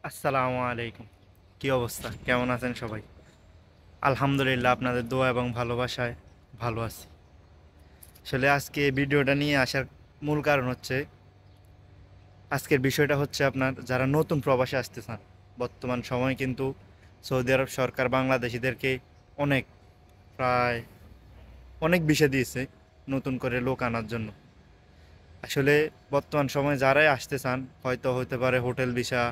আসসালামু আলাইকুম। কি অবস্থা, কেমন আছেন সবাই? আলহামদুলিল্লাহ, আপনাদের দোয়া এবং ভালোবাসায় ভালো আছি। আসলে আজকে এই ভিডিওটা নিয়ে আসার মূল কারণ হচ্ছে, আজকের বিষয়টা হচ্ছে আপনার যারা নতুন প্রবাসে আসতে চান। বর্তমান সময় কিন্তু সৌদি আরব সরকার বাংলাদেশিদেরকে অনেক প্রায় অনেক বিষয় দিয়েছে নতুন করে লোক আনার জন্য। আসলে বর্তমান সময়ে যারাই আসতে চান, হয়তো হতে পারে হোটেল ভিসা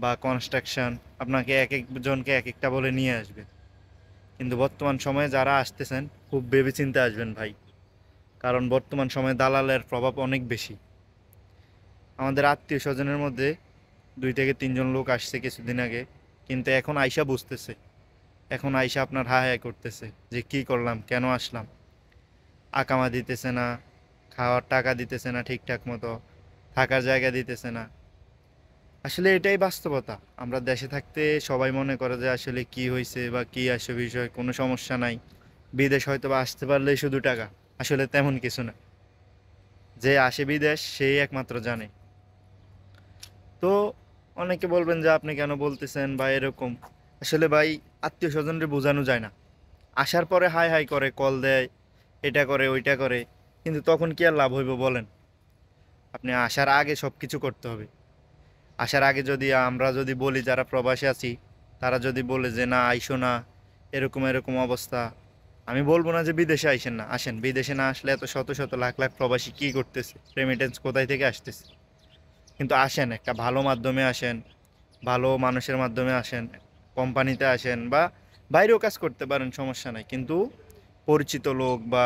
বা কনস্ট্রাকশন, আপনাকে এক একজনকে এক একটা বলে নিয়ে আসবে। কিন্তু বর্তমান সময়ে যারা আসতেছেন, খুব ভেবেচিন্তে আসবেন ভাই। কারণ বর্তমান সময়ে দালালের প্রভাব অনেক বেশি। আমাদের আত্মীয় স্বজনের মধ্যে 2 থেকে 3 জন লোক আসছে কিছুদিন আগে, কিন্তু এখন আইসা বুঝতেছে, এখন আইসা আপনার হায় হায় করতেছে যে কি করলাম, কেন আসলাম। আকামা দিতেছে না, খাওয়ার টাকা দিতেছে না ঠিকঠাক মতো, থাকার জায়গা দিতেছে না। আসলে এটাই বাস্তবতা। আমরা দেশে থাকতে সবাই মনে করে যে আসলে কি হয়েছে বা কি আসে বিষয়, কোনো সমস্যা নাই, বিদেশ হয়তো বা আসতে পারলেই শুধু টাকা। আসলে তেমন কিছু না। যে আসে বিদেশ সেই একমাত্র জানে। তো অনেকে বলবেন যে আপনি কেন বলতেছেন বা এরকম। আসলে ভাই, আত্মীয় স্বজনরে বোঝানো যায় না। আসার পরে হাই হাই করে, কল দেয়, এটা করে ওইটা করে, কিন্তু তখন কি আর লাভ হইব বলেন? আপনি আসার আগে সব কিছু করতে হবে। আসার আগে যদি আমরা যদি বলি, যারা প্রবাসী আছি, তারা যদি বলে যে না আইসো না, এরকম এরকম অবস্থা, আমি বলবো না যে বিদেশে আইসেন না, আসেন। বিদেশে না আসলে এত শত শত লাখ লাখ প্রবাসী কি করতেছে, রেমিটেন্স কোথায় থেকে আসতেছে। কিন্তু আসেন, একটা ভালো মাধ্যমে আসেন, ভালো মানুষের মাধ্যমে আসেন, কোম্পানিতে আসেন বা বাইরেও কাজ করতে পারেন, সমস্যা নাই। কিন্তু পরিচিত লোক বা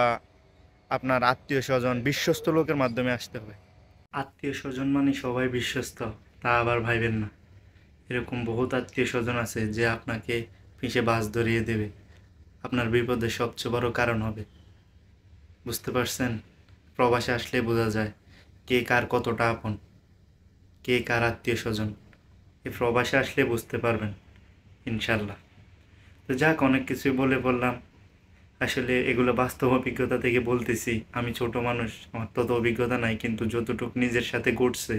আপনার আত্মীয় স্বজন, বিশ্বস্ত লোকের মাধ্যমে আসতে হবে। আত্মীয় স্বজন মানে সবাই বিশ্বস্ত তা আবার ভাইবেন না। এরকম বহুত আত্মীয় স্বজন আছে যে আপনাকে পিষে বাস ধরিয়ে দেবে, আপনার বিপদের সবচেয়ে বড় কারণ হবে। বুঝতে পারছেন? প্রবাসে আসলে বোঝা যায় কে কার কতটা আপন, কে কার আত্মীয় স্বজন। এই প্রবাসে আসলে বুঝতে পারবেন ইনশাল্লাহ। তো যাক, অনেক কিছুই বলে বললাম। আসলে এগুলো বাস্তব অভিজ্ঞতা থেকে বলতেছি। আমি ছোট মানুষ, আমার তত অভিজ্ঞতা নাই, কিন্তু যতটুকু নিজের সাথে ঘটছে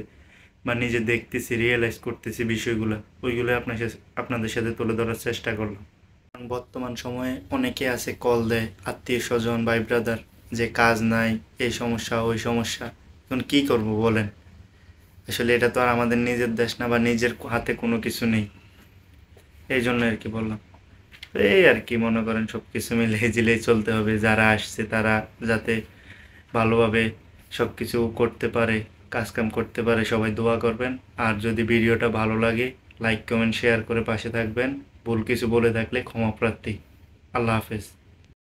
বা নিজে দেখতেছি, রিয়েলাইজ করতেছি বিষয়গুলো, ওইগুলো আপনাদের সাথে তুলে ধরার চেষ্টা করলাম। কারণ বর্তমান সময়ে অনেকে আছে কল দেয়, আত্মীয় স্বজন, ভাই ব্রাদার, যে কাজ নাই, এই সমস্যা ওই সমস্যা। এখন কি করব বলেন? আসলে এটা তো আর আমাদের নিজের দেশ না, বা নিজের হাতে কোনো কিছু নেই। এই জন্য আর কি বললাম। তো এই আর কি, মনে করেন সব কিছু মিলে ঝিলেই চলতে হবে। যারা আসছে তারা যাতে ভালোভাবে সব কিছু করতে পারে, কাজকাম করতে পারে, সবাই দোয়া করবেন। আর যদি ভিডিওটা ভালো লাগে, লাইক কমেন্ট শেয়ার করে পাশে থাকবেন। ভুল কিছু বলে থাকলে ক্ষমা প্রার্থী। আল্লাহ হাফেজ।